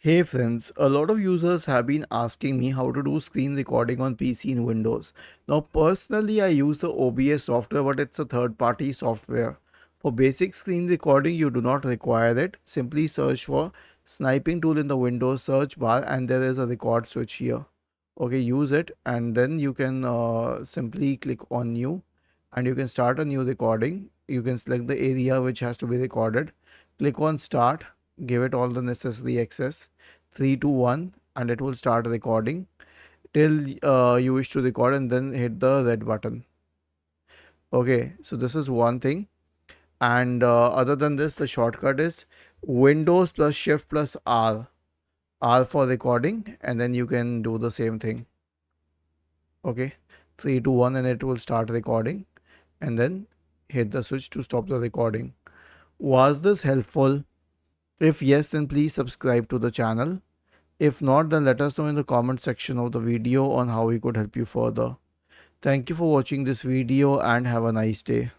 Hey friends, a lot of users have been asking me how to do screen recording on PC in Windows. Now personally I use the OBS software, but it's a third party software. For basic screen recording you do not require it. Simply search for sniping tool in the Windows search bar and there is a record switch here. Okay, use it and then you can simply click on new and you can start a new recording. You can select the area which has to be recorded. Click on start, give it all the necessary access. 3 2 1 and it will start recording till you wish to record and then hit the red button. Okay, so this is one thing. And other than this, the shortcut is Windows plus Shift plus R for recording, and then you can do the same thing. Okay, 3 2 1 and it will start recording and then hit the switch to stop the recording. Was this helpful? If yes, then please subscribe to the channel. If not, then let us know in the comment section of the video on how we could help you further. Thank you for watching this video and have a nice day.